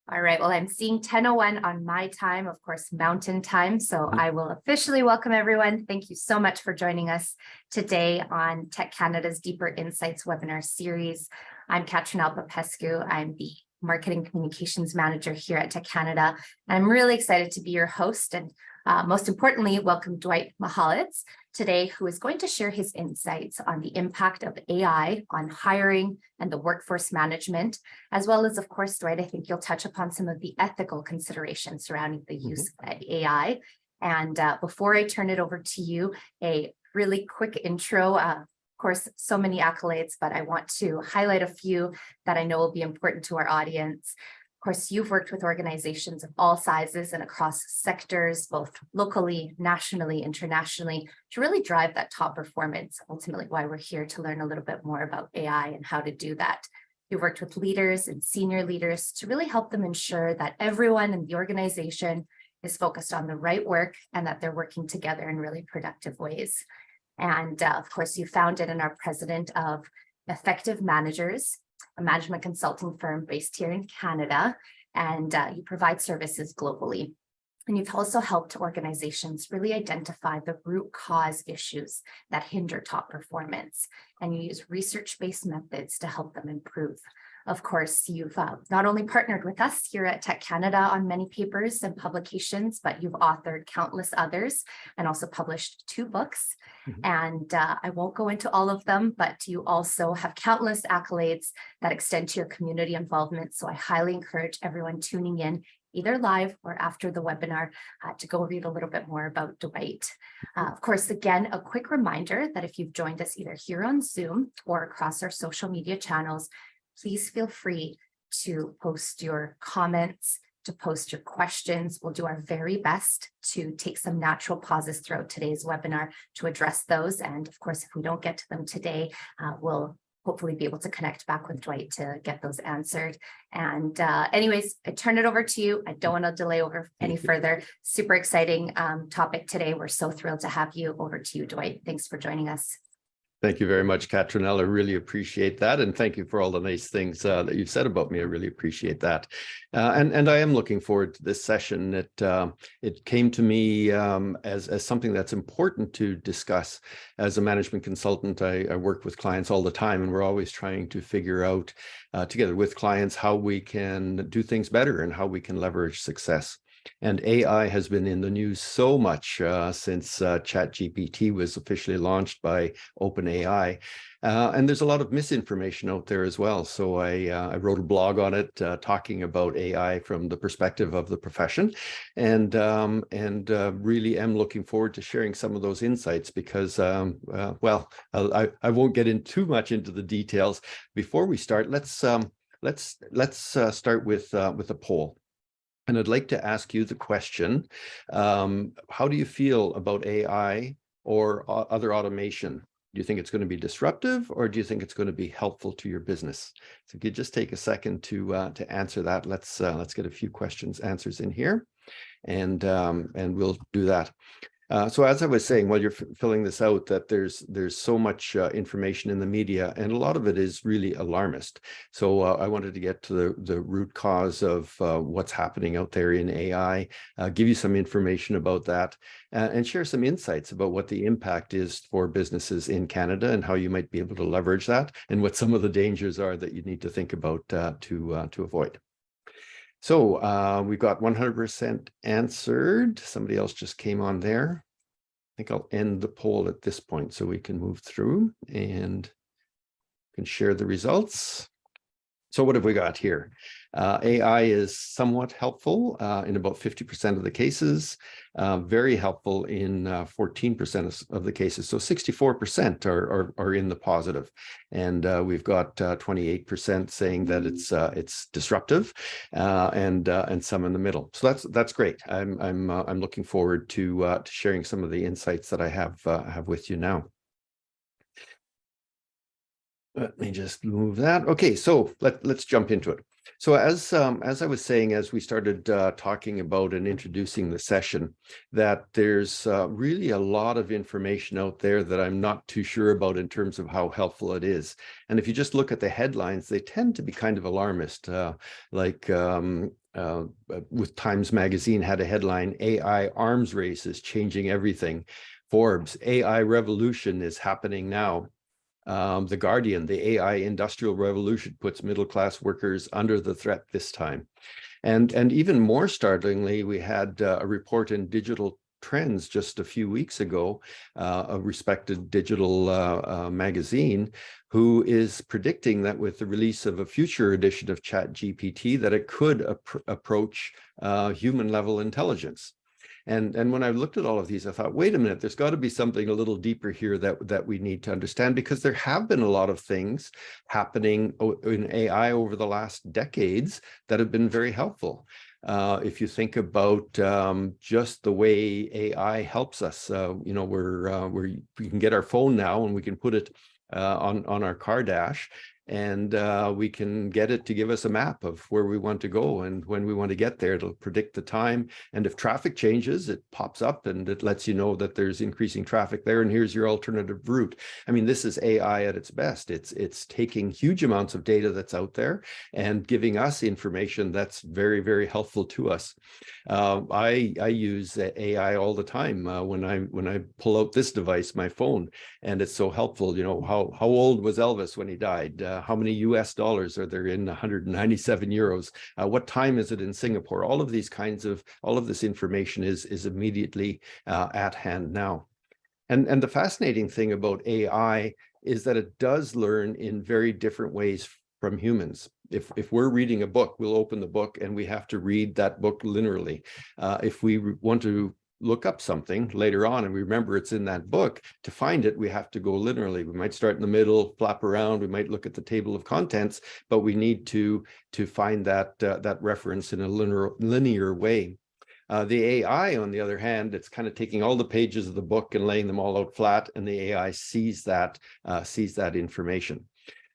All right, well, I'm seeing 10:01 on my time, of course, Mountain Time. So I will officially welcome everyone. Thank you so much for joining us today on Tech Canada's Deeper Insights webinar series. I'm Katrinelle Popescu. I'm the Marketing Communications Manager here at Tech Canada. And I'm really excited to be your host and most importantly, welcome Dwight Mihalicz today, who is going to share his insights on the impact of AI on hiring and the workforce management, as well as, of course, Dwight, I think you'll touch upon some of the ethical considerations surrounding the use of AI. And before I turn it over to you, a really quick intro. Of course, so many accolades, but I want to highlight a few that I know will be important to our audience. Of course, you've worked with organizations of all sizes and across sectors, both locally, nationally, internationally, to really drive that top performance, ultimately why we're here to learn a little bit more about AI and how to do that. You've worked with leaders and senior leaders to really help them ensure that everyone in the organization is focused on the right work and that they're working together in really productive ways. And of course, you founded and are president of Effective Managers, a management consulting firm based here in Canada, and you provide services globally. And you've also helped organizations really identify the root cause issues that hinder top performance. And you use research-based methods to help them improve. Of course, you've not only partnered with us here at Tech Canada on many papers and publications, but you've authored countless others and also published 2 books. And I won't go into all of them, but you also have countless accolades that extend to your community involvement. So I highly encourage everyone tuning in, either live or after the webinar, to go read a little bit more about Dwight. Of course, again, a quick reminder that if you've joined us either here on Zoom or across our social media channels, please feel free to post your comments, to post your questions. We'll do our very best to take some natural pauses throughout today's webinar to address those. And of course, if we don't get to them today, we'll hopefully be able to connect back with Dwight to get those answered. And anyways, I turn it over to you. I don't want to delay over any further. Super exciting topic today. We're so thrilled to have you. Over to you, Dwight. Thanks for joining us. Thank you very much, Katrinelle. I really appreciate that. And thank you for all the nice things that you've said about me. I really appreciate that. And I am looking forward to this session. It came to me as something that's important to discuss. As a management consultant, I work with clients all the time, and we're always trying to figure out together with clients how we can do things better and how we can leverage success. And AI has been in the news so much since ChatGPT was officially launched by OpenAI. And there's a lot of misinformation out there as well. So I wrote a blog on it talking about AI from the perspective of the profession, and really am looking forward to sharing some of those insights because, well, I won't get in too much into the details. Before we start, let's start with a poll. And I'd like to ask you the question, how do you feel about AI or other automation? Do you think it's going to be disruptive, or do you think it's going to be helpful to your business? So if you just take a second to answer that, let's get a few answers in here, and we'll do that. So as I was saying, while you're filling this out, that there's so much information in the media, and a lot of it is really alarmist. So I wanted to get to the root cause of what's happening out there in AI, give you some information about that, and share some insights about what the impact is for businesses in Canada and how you might be able to leverage that, and what some of the dangers are that you need to think about to avoid. So we've got 100% answered. Somebody else just came on there. I think I'll end the poll at this point so we can move through and can share the results. So what have we got here? AI is somewhat helpful in about 50% of the cases, very helpful in 14% of the cases. So 64% are in the positive, and we've got 28% saying that it's disruptive, and some in the middle. So that's great. I'm looking forward to sharing some of the insights that I have with you now. Let me just move that. Okay, so let's jump into it. So as I was saying, as we started talking about and introducing the session, that there's really a lot of information out there that I'm not too sure about in terms of how helpful it is. And if you just look at the headlines, they tend to be kind of alarmist, like with Times Magazine had a headline, AI arms race is changing everything. Forbes, AI revolution is happening now. The Guardian, the AI industrial revolution puts middle-class workers under the threat this time. And even more startlingly, we had a report in Digital Trends just a few weeks ago, a respected digital magazine, who is predicting that with the release of a future edition of ChatGPT, that it could approach human level intelligence. And when I looked at all of these, I thought, wait a minute, there's got to be something a little deeper here that we need to understand, because there have been a lot of things happening in AI over the last decades that have been very helpful. If you think about just the way AI helps us, you know, we can get our phone now and we can put it on our car dash, and we can get it to give us a map of where we want to go, and when we want to get there, it'll predict the time. And if traffic changes, it pops up and it lets you know that there's increasing traffic there, and here's your alternative route. I mean, this is AI at its best. It's taking huge amounts of data that's out there and giving us information that's very, very helpful to us. I use AI all the time when I pull out this device, my phone, and it's so helpful. You know, how old was Elvis when he died? How many US dollars are there in 197 euros? What time is it in Singapore? All of these all of this information is immediately at hand now. And the fascinating thing about AI is that it does learn in very different ways from humans. If we're reading a book, we'll open the book and we have to read that book linearly. If we want to look up something later on and we remember it's in that book, to find it, we have to go linearly. We might start in the middle, flap around, we might look at the table of contents, but we need to find that reference in a linear way. The AI, on the other hand, it's kind of taking all the pages of the book and laying them all out flat, and the AI sees that information.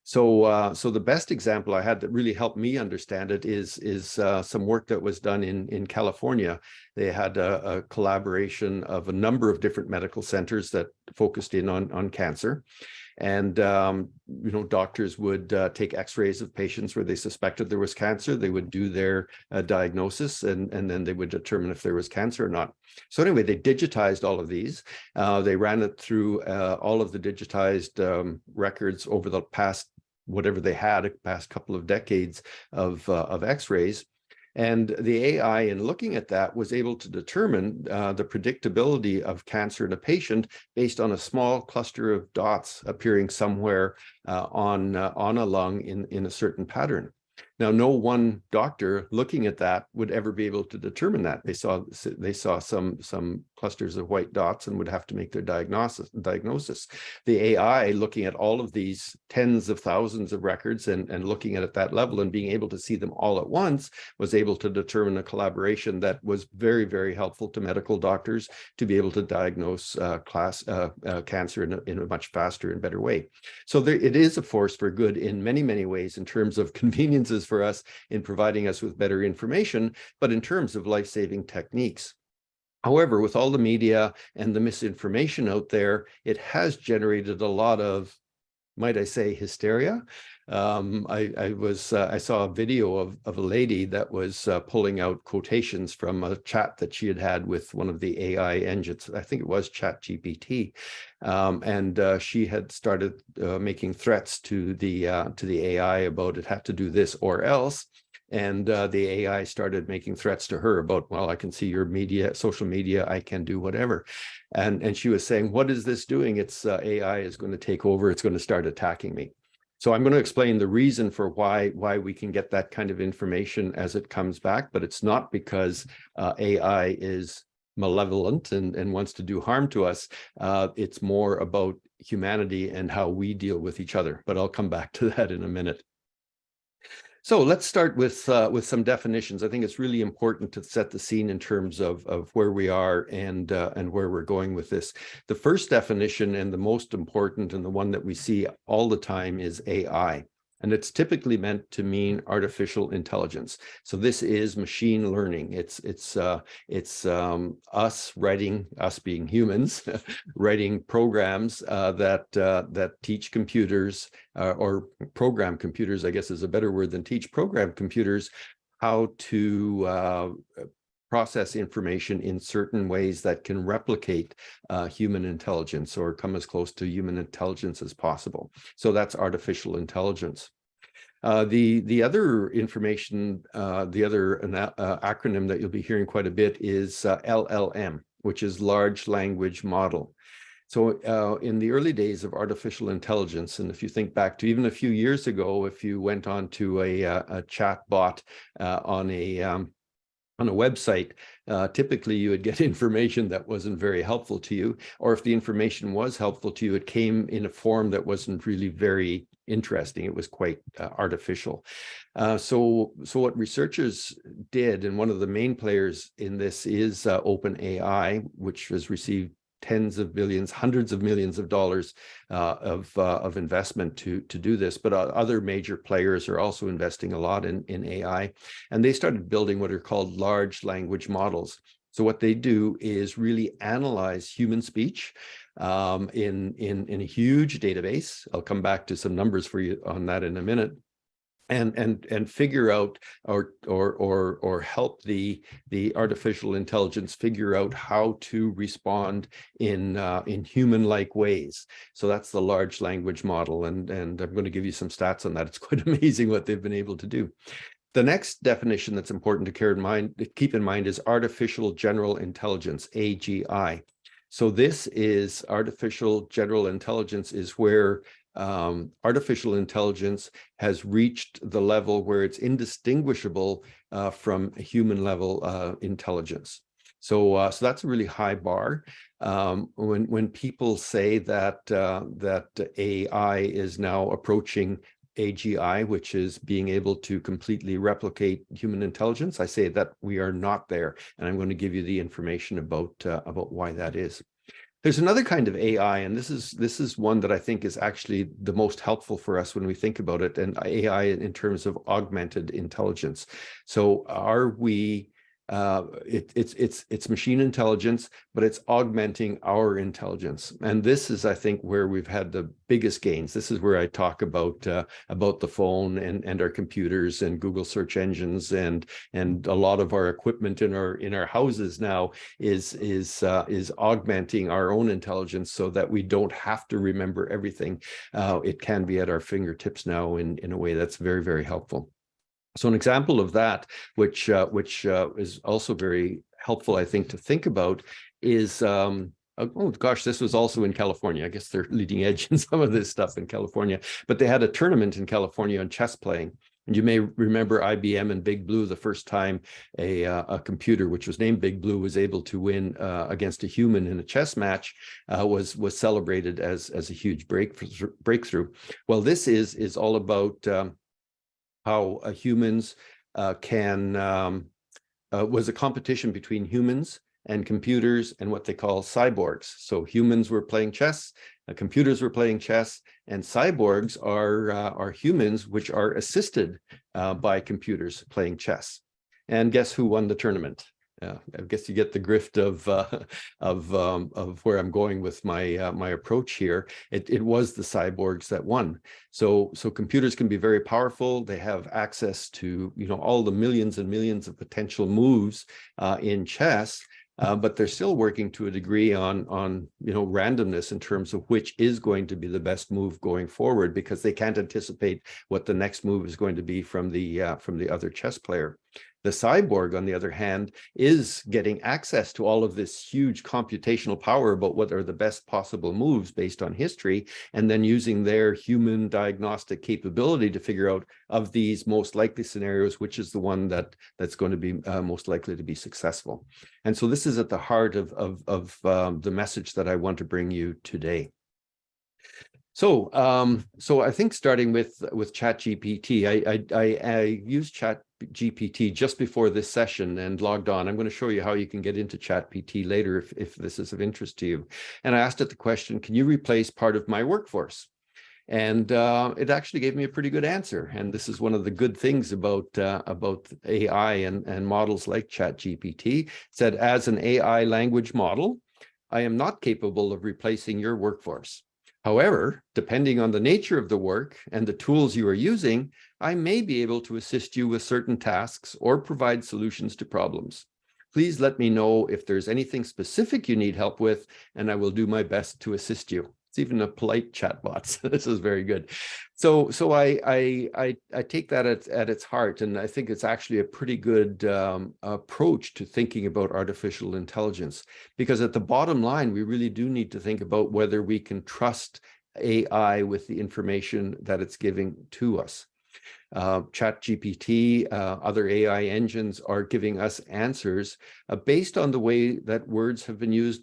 So the best example I had that really helped me understand it is some work that was done in California. They had a collaboration of a number of different medical centers that focused in on cancer. And, you know, doctors would take x-rays of patients where they suspected there was cancer. They would do their diagnosis, and then they would determine if there was cancer or not. So anyway, they digitized all of these. They ran it through all of the digitized records over the past, whatever they had, past couple of decades of x-rays. And the AI, in looking at that, was able to determine the predictability of cancer in a patient based on a small cluster of dots appearing somewhere on a lung in a certain pattern. Now, no one doctor looking at that would ever be able to determine that. They saw some clusters of white dots and would have to make their diagnosis. The AI, looking at all of these tens of thousands of records and looking at that level and being able to see them all at once, was able to determine a collaboration that was very, very helpful to medical doctors to be able to diagnose cancer in a much faster and better way. So it is a force for good in many, many ways, in terms of conveniences for us in providing us with better information, but in terms of life-saving techniques. However, with all the media and the misinformation out there, it has generated a lot of, might I say, hysteria. I saw a video of a lady that was pulling out quotations from a chat that she had with one of the AI engines. I think it was ChatGPT, and she had started making threats to the AI about it had to do this or else. And the AI started making threats to her about, well, I can see your media, social media, I can do whatever. And she was saying, what is this doing? It's AI is going to take over. It's going to start attacking me. So I'm going to explain the reason for why we can get that kind of information as it comes back, but it's not because AI is malevolent and wants to do harm to us. It's more about humanity and how we deal with each other. But I'll come back to that in a minute. So let's start with some definitions. I think it's really important to set the scene in terms of where we are and where we're going with this. The first definition, and the most important, and the one that we see all the time, is AI. And it's typically meant to mean artificial intelligence. So this is machine learning. It's us being humans, writing programs that teach computers, or program computers, I guess is a better word than teach, program computers, how to process information in certain ways that can replicate human intelligence or come as close to human intelligence as possible. So that's artificial intelligence. The other information, the other acronym that you'll be hearing quite a bit is LLM, which is large language model. So in the early days of artificial intelligence, and if you think back to even a few years ago, if you went on to a chat bot on a website, typically you would get information that wasn't very helpful to you, or if the information was helpful to you, it came in a form that wasn't really very interesting. It was quite artificial. So what researchers did, and one of the main players in this is OpenAI, which has received tens of billions, hundreds of millions of dollars of investment to do this, but other major players are also investing a lot in AI, and they started building what are called large language models. So what they do is really analyze human speech in a huge database. I'll come back to some numbers for you on that in a minute. And figure out or help the artificial intelligence figure out how to respond in human-like ways. So that's the large language model, and I'm going to give you some stats on that. It's quite amazing what they've been able to do. The next definition that's important to keep in mind is artificial general intelligence, AGI. So this is artificial general intelligence is where artificial intelligence has reached the level where it's indistinguishable from human level intelligence. So that's a really high bar. When people say that AI is now approaching AGI, which is being able to completely replicate human intelligence, I say that we are not there, and I'm going to give you the information about why that is. There's another kind of AI, and this is one that I think is actually the most helpful for us when we think about it, and AI in terms of augmented intelligence. So are we it's machine intelligence, but it's augmenting our intelligence. And this is, I think, where we've had the biggest gains. This is where I talk about the phone and our computers and Google search engines and a lot of our equipment in our houses now is augmenting our own intelligence so that we don't have to remember everything. It can be at our fingertips now in a way that's very, very helpful. So an example of that, which is also very helpful, I think, to think about is, oh gosh, this was also in California. I guess they're leading edge in some of this stuff in California, but they had a tournament in California on chess playing. And you may remember IBM and Big Blue, the first time a computer, which was named Big Blue, was able to win against a human in a chess match, was celebrated as a huge breakthrough. Well, this is all about how humans was a competition between humans and computers and what they call cyborgs. So humans were playing chess, computers were playing chess, and cyborgs are humans which are assisted by computers playing chess. And guess who won the tournament? I guess you get the grift of where I'm going with my approach here. It was the cyborgs that won. So computers can be very powerful. They have access to all the millions and millions of potential moves in chess. But they're still working to a degree on randomness in terms of which is going to be the best move going forward, because they can't anticipate what the next move is going to be from the other chess player. The cyborg, on the other hand, is getting access to all of this huge computational power about what are the best possible moves based on history, and then using their human diagnostic capability to figure out, of these most likely scenarios, which is the one that's going to be most likely to be successful. And so this is at the heart of the message that I want to bring you today. So I think starting with ChatGPT, I used ChatGPT just before this session and logged on. I'm going to show you how you can get into ChatGPT later if this is of interest to you. And I asked it the question, can you replace part of my workforce? And it actually gave me a pretty good answer. And this is one of the good things about AI and models like ChatGPT. It said, as an AI language model, I am not capable of replacing your workforce. However, depending on the nature of the work and the tools you are using, I may be able to assist you with certain tasks or provide solutions to problems. Please let me know if there's anything specific you need help with, and I will do my best to assist you. It's even a polite chatbot. So this is very good. So I take that at its heart, and I think it's actually a pretty good approach to thinking about artificial intelligence, because at the bottom line, we really do need to think about whether we can trust AI with the information that it's giving to us. ChatGPT, other AI engines are giving us answers based on the way that words have been used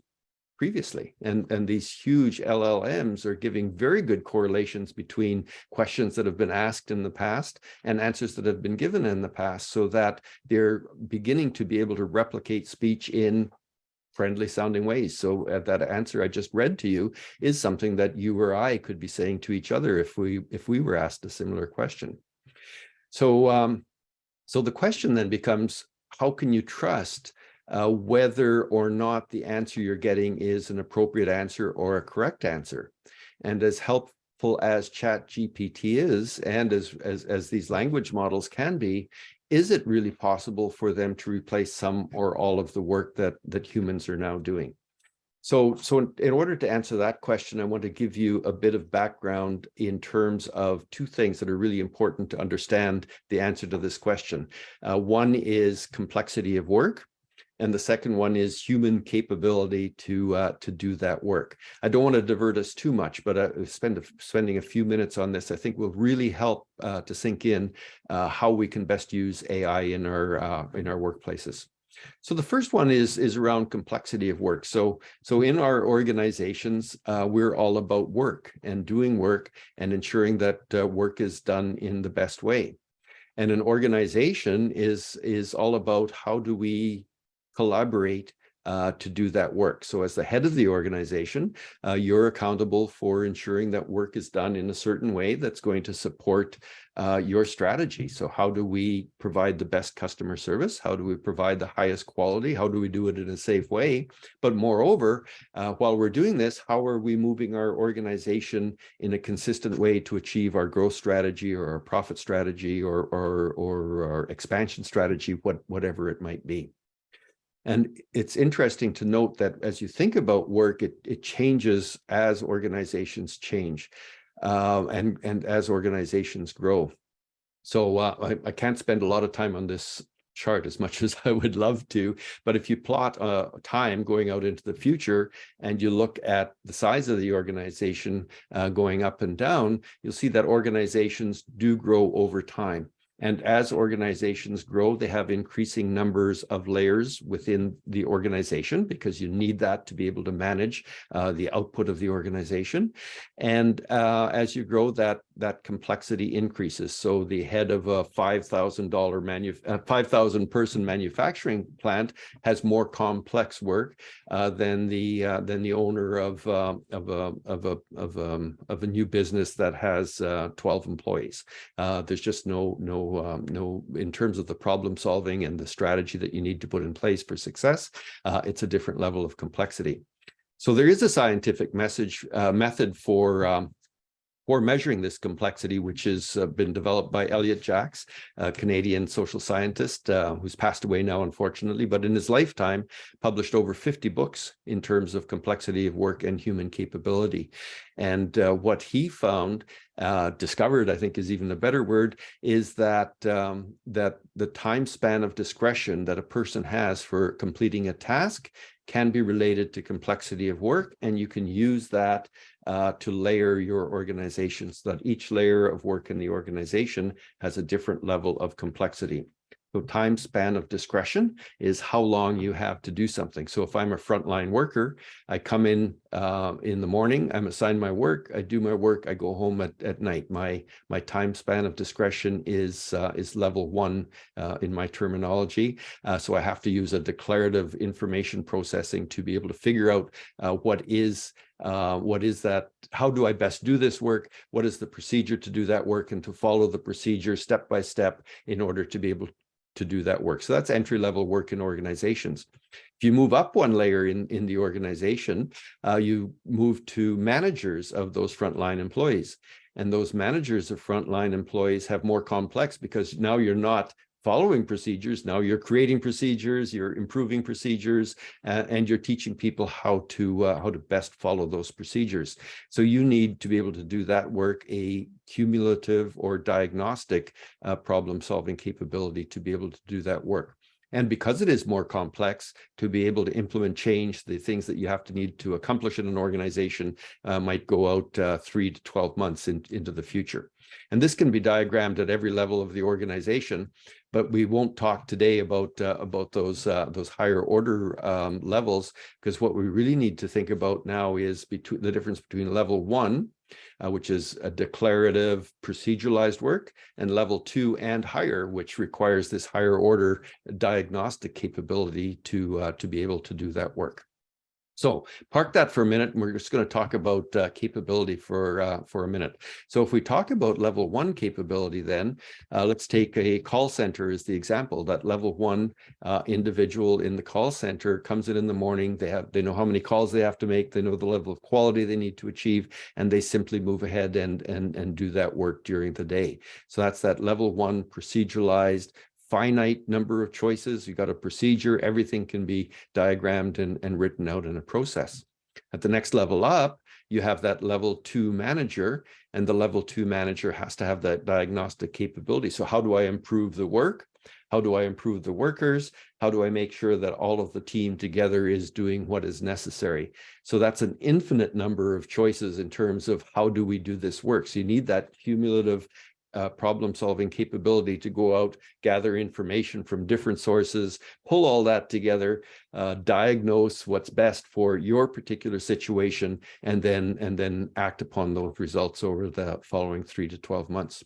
previously. And these huge LLMs are giving very good correlations between questions that have been asked in the past and answers that have been given in the past, so that they're beginning to be able to replicate speech in friendly sounding ways. So that answer I just read to you is something that you or I could be saying to each other if we were asked a similar question. So the question then becomes, how can you trust whether or not the answer you're getting is an appropriate answer or a correct answer? And as helpful as ChatGPT is, and as these language models can be, is it really possible for them to replace some or all of the work that humans are now doing? So in order to answer that question, I want to give you a bit of background in terms of two things that are really important to understand the answer to this question. One is complexity of work, and the second one is human capability to do that work. I don't want to divert us too much, but spending a few minutes on this, I think, will really help to sink in how we can best use AI in our workplaces. So the first one is around complexity of work. So in our organizations, we're all about work and doing work and ensuring that work is done in the best way. And an organization is all about how do we collaborate to do that work. So as the head of the organization, you're accountable for ensuring that work is done in a certain way that's going to support your strategy. So how do we provide the best customer service? How do we provide the highest quality? How do we do it in a safe way? But moreover, while we're doing this, how are we moving our organization in a consistent way to achieve our growth strategy or our profit strategy or our expansion strategy, whatever it might be? And it's interesting to note that as you think about work, it changes as organizations change and as organizations grow. So I can't spend a lot of time on this chart as much as I would love to, but if you plot time going out into the future and you look at the size of the organization going up and down, you'll see that organizations do grow over time. And as organizations grow, they have increasing numbers of layers within the organization, because you need that to be able to manage the output of the organization. And as you grow, that complexity increases. So the head of a $5,000 person manufacturing plant has more complex work than the owner of a new business that has 12 employees. There's just no, in terms of the problem solving and the strategy that you need to put in place for success, it's a different level of complexity. So there is a scientific method for measuring this complexity, which has been developed by Elliot Jacks, a Canadian social scientist who's passed away now, unfortunately, but in his lifetime published over 50 books in terms of complexity of work and human capability. And what he found, discovered, I think is even a better word, is that that the time span of discretion that a person has for completing a task can be related to complexity of work, and you can use that to layer your organization so that each layer of work in the organization has a different level of complexity. So time span of discretion is how long you have to do something. So if I'm a frontline worker, I come in the morning, I'm assigned my work, I do my work, I go home at night. My time span of discretion is level 1 in my terminology. So I have to use a declarative information processing to be able to figure out what is that, how do I best do this work? What is the procedure to do that work, and to follow the procedure step by step in order to be able do that work. So that's entry-level work in organizations. If you move up one layer in the organization, you move to managers of those frontline employees. And those managers of frontline employees have more complex, because now you're not following procedures. Now you're creating procedures, you're improving procedures, and you're teaching people how to best follow those procedures. So you need to be able to do that work, a cumulative or diagnostic problem-solving capability to be able to do that work. And because it is more complex, to be able to implement change, the things that you have to need to accomplish in an organization might go out 3 to 12 months into the future. And this can be diagrammed at every level of the organization, but we won't talk today about those higher order levels, because what we really need to think about now is the difference between level 1, which is a declarative proceduralized work, and level 2 and higher, which requires this higher order diagnostic capability to be able to do that work. So park that for a minute, and we're just going to talk about capability for a minute. So if we talk about level 1 capability, then let's take a call center as the example. That level 1 individual in the call center comes in the morning. They know how many calls they have to make. They know the level of quality they need to achieve, and they simply move ahead and do that work during the day. So that's that level 1 proceduralized, finite number of choices. You got a procedure, everything can be diagrammed and written out in a process. At the next level up, you have that level 2 manager, and the level 2 manager has to have that diagnostic capability. So how do I improve the work? How do I improve the workers? How do I make sure that all of the team together is doing what is necessary? So that's an infinite number of choices in terms of how do we do this work. So you need that cumulative problem-solving capability to go out, gather information from different sources, pull all that together, diagnose what's best for your particular situation, and then act upon those results over the following 3 to 12 months.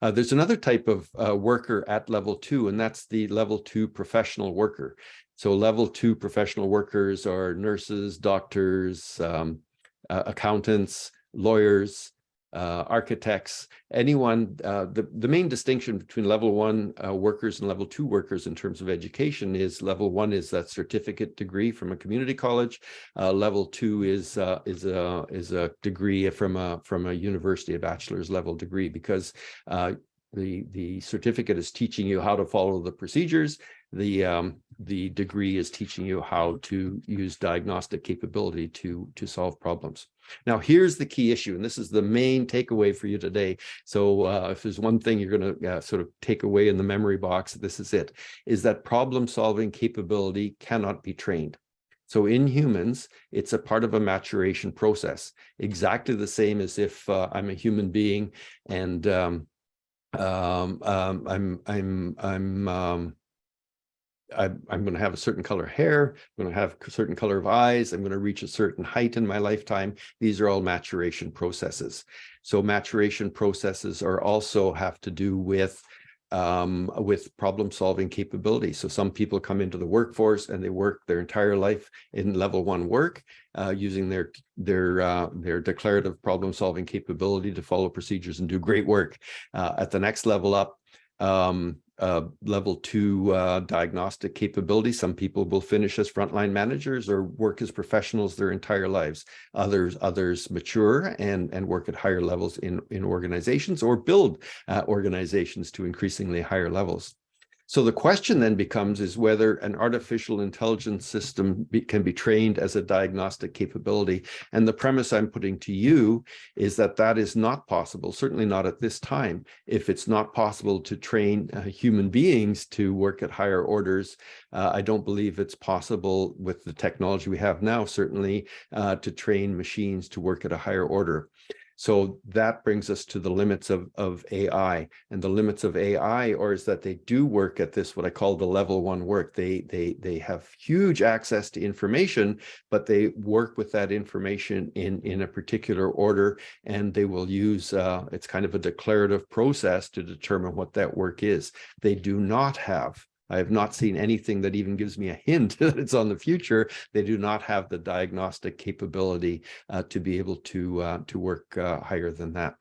There's another type of worker at level 2, and that's the level 2 professional worker. So level 2 professional workers are nurses, doctors, accountants, lawyers, architects, anyone. The main distinction between level 1 workers and level 2 workers in terms of education is level 1 is that certificate degree from a community college. Level 2 is a degree from a university, a bachelor's level degree, because the certificate is teaching you how to follow the procedures. The degree is teaching you how to use diagnostic capability to solve problems. Now, here's the key issue, and this is the main takeaway for you today. So if there's one thing you're going to sort of take away in the memory box, this is it, is that problem-solving capability cannot be trained. So in humans, it's a part of a maturation process, exactly the same as if I'm a human being and I'm going to have a certain color hair, I'm going to have a certain color of eyes, I'm going to reach a certain height in my lifetime. These are all maturation processes. So maturation processes are also have to do with problem-solving capability. So some people come into the workforce and they work their entire life in level 1 work, using their declarative problem-solving capability to follow procedures and do great work. At the next level up, level 2 diagnostic capability. Some people will finish as frontline managers or work as professionals their entire lives. Others mature and work at higher levels in organizations, or build organizations to increasingly higher levels. So the question then becomes is whether an artificial intelligence system can be trained as a diagnostic capability. And the premise I'm putting to you is that that is not possible, certainly not at this time. If it's not possible to train human beings to work at higher orders, I don't believe it's possible with the technology we have now, certainly, to train machines to work at a higher order. So that brings us to the limits of AI, and the limits of AI is that they do work at this, what I call the level 1 work. They have huge access to information, but they work with that information in a particular order, and they will use, it's kind of a declarative process to determine what that work is. They do not have, I have not seen anything that even gives me a hint that it's on the future. They do not have the diagnostic capability to be able to work higher than that.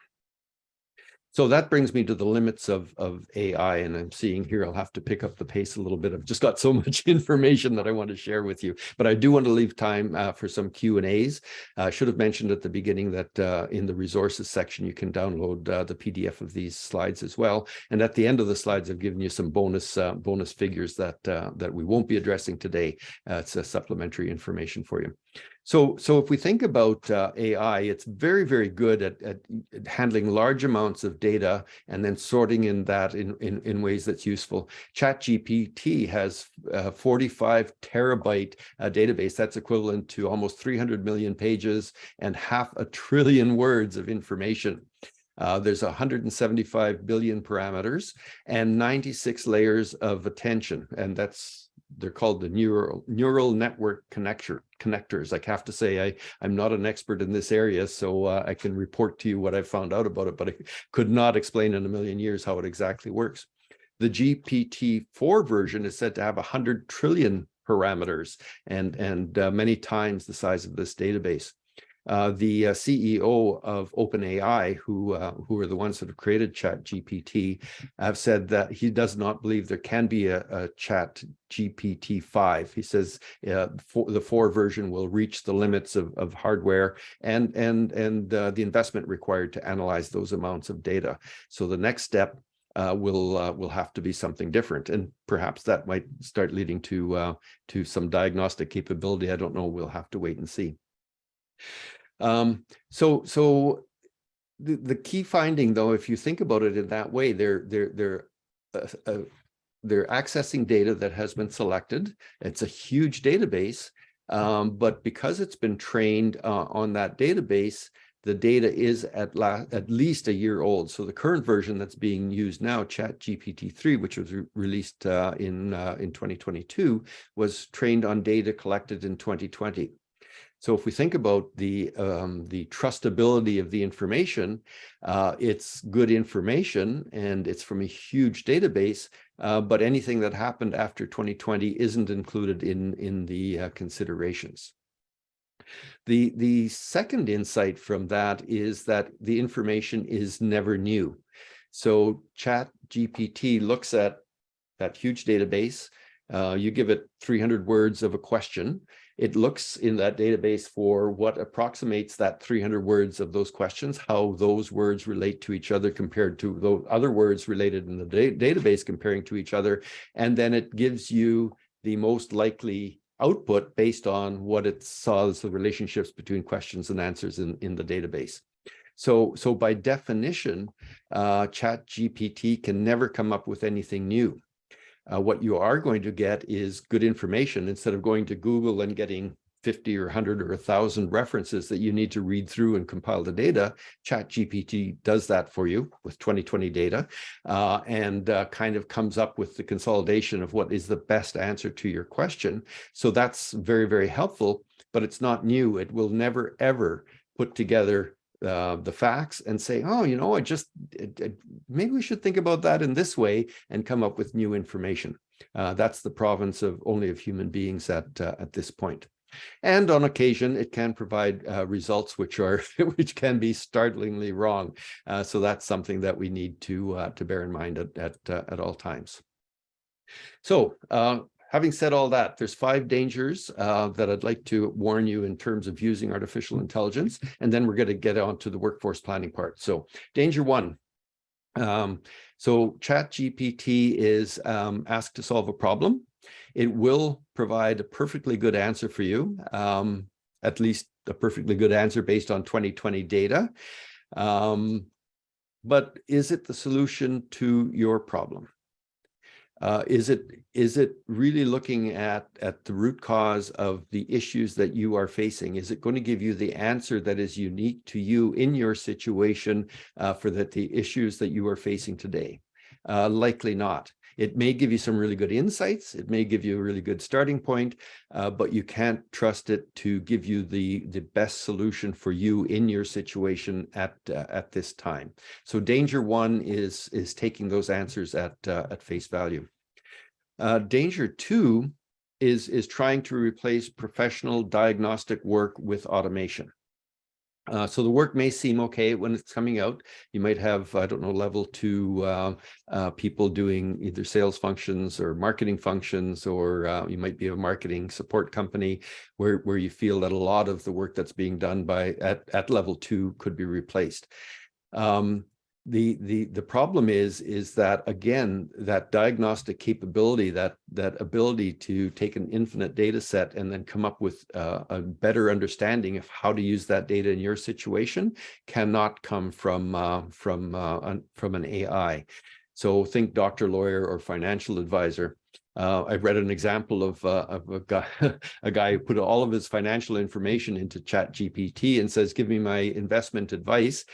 So that brings me to the limits of AI, and I'm seeing here I'll have to pick up the pace a little bit. I've just got so much information that I want to share with you, but I do want to leave time for some Q&As. I should have mentioned at the beginning that in the resources section, you can download the PDF of these slides as well. And at the end of the slides, I've given you some bonus figures that we won't be addressing today. It's a supplementary information for you. So if we think about AI, it's very, very good at handling large amounts of data and then sorting in that in ways that's useful. ChatGPT has 45 terabyte database. That's equivalent to almost 300 million pages and 500 billion words of information. There's 175 billion parameters and 96 layers of attention, and they're called the neural network connectors. I have to say I'm not an expert in this area, so I can report to you what I found out about it, but I could not explain in a million years how it exactly works. The GPT-4 version is said to have 100 trillion parameters and many times the size of this database. The CEO of OpenAI, who are the ones that have created ChatGPT, have said that he does not believe there can be a ChatGPT-5. He says the 4 version will reach the limits of hardware and the investment required to analyze those amounts of data. So the next step will have to be something different, and perhaps that might start leading to some diagnostic capability. I don't know. We'll have to wait and see. So the key finding, though, if you think about it in that way, they're accessing data that has been selected. It's a huge database, but because it's been trained on that database, the data is at least a year old. So the current version that's being used now, ChatGPT-3, which was released in 2022, was trained on data collected in 2020. So if we think about the trustability of the information, it's good information and it's from a huge database, but anything that happened after 2020 isn't included in the considerations. The second insight from that is that the information is never new. So ChatGPT looks at that huge database. You give it 300 words of a question. It looks in that database for what approximates that 300 words of those questions, how those words relate to each other compared to those other words related in the database comparing to each other. And then it gives you the most likely output based on what it saw as the relationships between questions and answers in the database. So by definition, ChatGPT can never come up with anything new. What you are going to get is good information. Instead of going to Google and getting 50 or 100 or 1,000 references that you need to read through and compile the data, ChatGPT does that for you with 2020 data and kind of comes up with the consolidation of what is the best answer to your question. So that's very, very helpful, but it's not new. It will never, ever put together the facts and say, oh, you know, maybe we should think about that in this way and come up with new information. That's the province of only of human beings at this point. And on occasion, it can provide results which can be startlingly wrong. So that's something that we need to bear in mind at all times. So having said all that, there's 5 dangers that I'd like to warn you in terms of using artificial intelligence, and then we're going to get on to the workforce planning part. So danger 1. So ChatGPT is asked to solve a problem. It will provide a perfectly good answer for you, at least a perfectly good answer based on 2020 data. But is it the solution to your problem? Is it really looking at the root cause of the issues that you are facing? Is it going to give you the answer that is unique to you in your situation for the issues that you are facing today? Likely not. It may give you some really good insights. It may give you a really good starting point, but you can't trust it to give you the best solution for you in your situation at this time. So danger 1 is taking those answers at face value. Danger 2 is trying to replace professional diagnostic work with automation. So the work may seem okay when it's coming out. You might have, I don't know, level 2 people doing either sales functions or marketing functions, or you might be a marketing support company where you feel that a lot of the work that's being done at level 2 could be replaced. The problem is that, again, that diagnostic capability, that ability to take an infinite data set and then come up with a better understanding of how to use that data in your situation cannot come from an AI. So think doctor, lawyer, or financial advisor. I read an example of a guy who put all of his financial information into ChatGPT and says, "Give me my investment advice."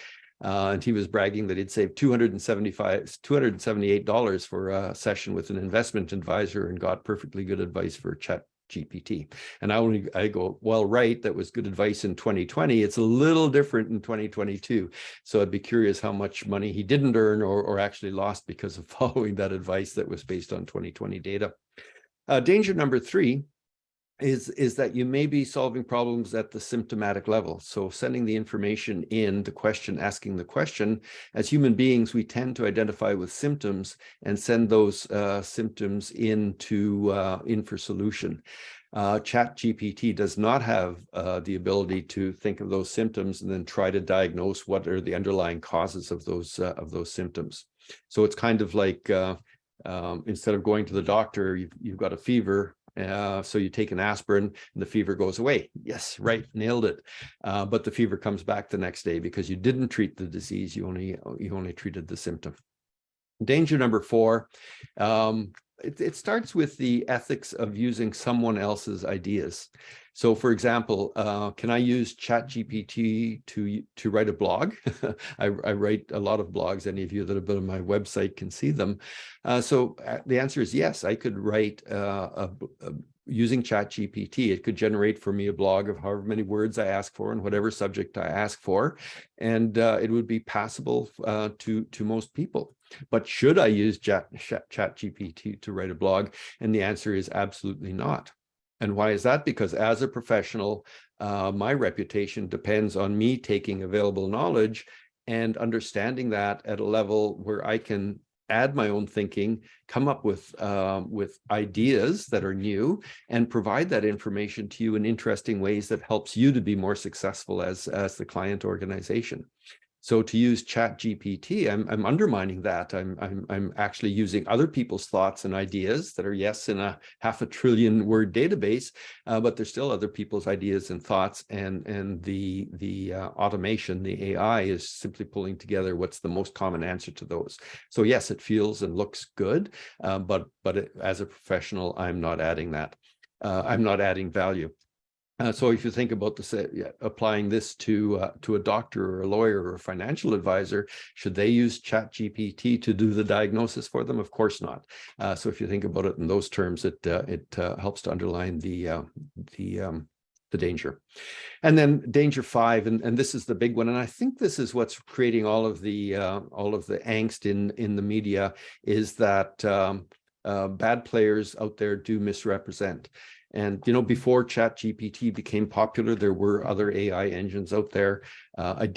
And he was bragging that he'd saved $278 for a session with an investment advisor and got perfectly good advice for ChatGPT. And I go, well, right, that was good advice in 2020. It's a little different in 2022. So I'd be curious how much money he didn't earn or actually lost because of following that advice that was based on 2020 data. Danger number 3 is that you may be solving problems at the symptomatic level. So sending the information in, the question, asking the question. As human beings, we tend to identify with symptoms and send those symptoms in for solution. ChatGPT does not have the ability to think of those symptoms and then try to diagnose what are the underlying causes of those symptoms. So it's kind of like instead of going to the doctor, you've got a fever. So you take an aspirin and the fever goes away. Yes, right, nailed it. But the fever comes back the next day because you didn't treat the disease. You only treated the symptom. Danger number 4. It starts with the ethics of using someone else's ideas. So, for example, can I use ChatGPT to write a blog? I write a lot of blogs. Any of you that have been on my website can see them. So the answer is yes. I could write using ChatGPT. It could generate for me a blog of however many words I ask for and whatever subject I ask for, and it would be passable to most people. But should I use ChatGPT to write a blog? And the answer is absolutely not. And why is that? Because as a professional, my reputation depends on me taking available knowledge and understanding that at a level where I can add my own thinking, come up with ideas that are new, and provide that information to you in interesting ways that helps you to be more successful as the client organization. So to use ChatGPT, I'm undermining that. I'm actually using other people's thoughts and ideas that are, yes, in a 500 billion word database, but there's still other people's ideas and thoughts, and the automation, the AI, is simply pulling together what's the most common answer to those. So yes, it feels and looks good, but as a professional, I'm not adding that. I'm not adding value. So if you think about applying this to a doctor or a lawyer or a financial advisor, should they use ChatGPT to do the diagnosis for them? Of course not. So if you think about it in those terms, it helps to underline the danger. And then danger 5, and this is the big one, and I think this is what's creating all of the angst in the media, is that bad players out there do misrepresent. And, before ChatGPT became popular, there were other AI engines out there. I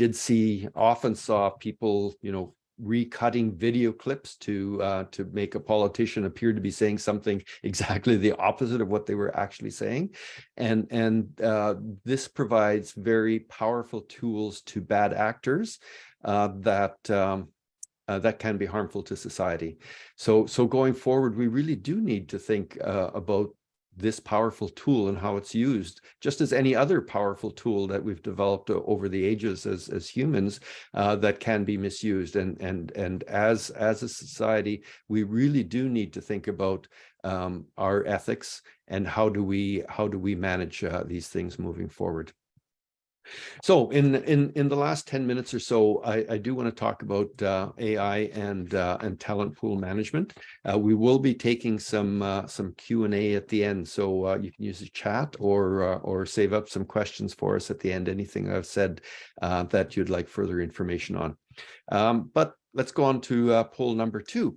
often saw people, recutting video clips to make a politician appear to be saying something exactly the opposite of what they were actually saying. And this provides very powerful tools to bad actors that can be harmful to society. So going forward, we really do need to think about this powerful tool and how it's used, just as any other powerful tool that we've developed over the ages as humans that can be misused. And as a society, we really do need to think about our ethics and how do we manage these things moving forward. So in the last 10 minutes or so, I do want to talk about AI and talent pool management. We will be taking some Q&A at the end, so you can use the chat or save up some questions for us at the end. Anything I've said that you'd like further information on. But let's go on to poll number 2.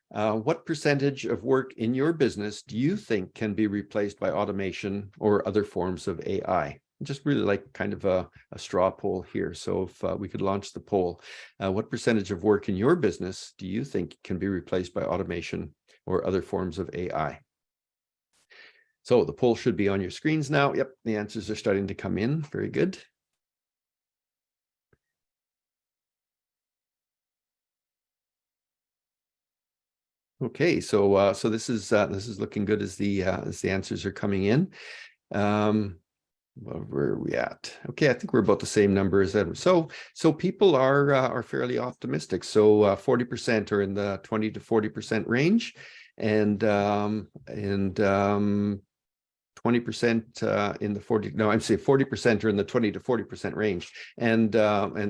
What percentage of work in your business do you think can be replaced by automation or other forms of AI? just really like kind of a straw poll here. So if we could launch the poll, what percentage of work in your business do you think can be replaced by automation or other forms of AI? So the poll should be on your screens now. Yep, the answers are starting to come in. Very good. Okay, so this is looking good as the answers are coming in. Well, where are we at? Okay, I think we're about the same number as that. So people are fairly optimistic. So 40% are in the 20 to 40% range, and 20% in the 40, no, I'm saying 40% are in the 20 to 40% range. And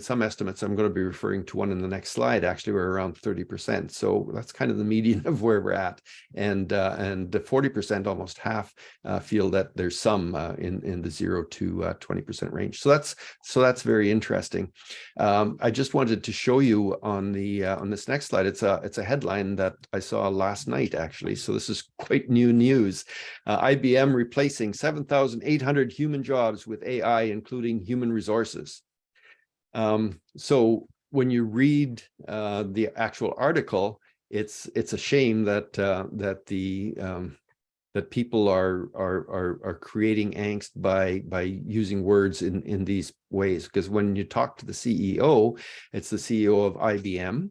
some estimates, I'm going to be referring to one in the next slide, actually, we're around 30%. So that's kind of the median of where we're at. And the 40%, almost half, feel that there's some in the 0 to 20% range. So that's very interesting. I just wanted to show you on this next slide. It's a headline that I saw last night, actually. So this is quite new news. IBM replacing 7,800 human jobs with AI, including human resources. So when you read the actual article, it's a shame that that people are creating angst by using words in these ways. Because when you talk to the CEO, it's the CEO of IBM.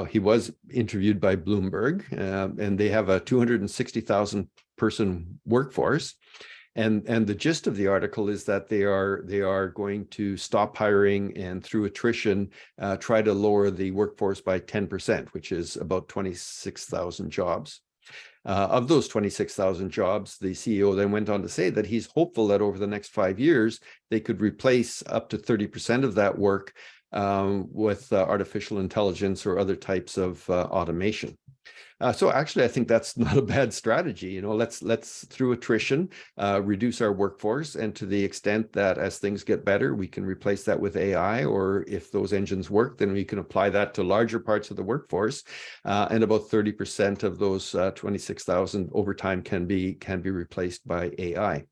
He was interviewed by Bloomberg, and they have a 260,000 person workforce. And the gist of the article is that they are going to stop hiring and through attrition try to lower the workforce by 10%, which is about 26,000 jobs. Of those 26,000 jobs, the CEO then went on to say that he's hopeful that over the next 5 years, they could replace up to 30% of that work with artificial intelligence or other types of automation. So actually, I think that's not a bad strategy. You know, let's through attrition reduce our workforce, and to the extent that as things get better, we can replace that with AI, or if those engines work, then we can apply that to larger parts of the workforce. And about 30% of those 26,000 over time can be replaced by AI.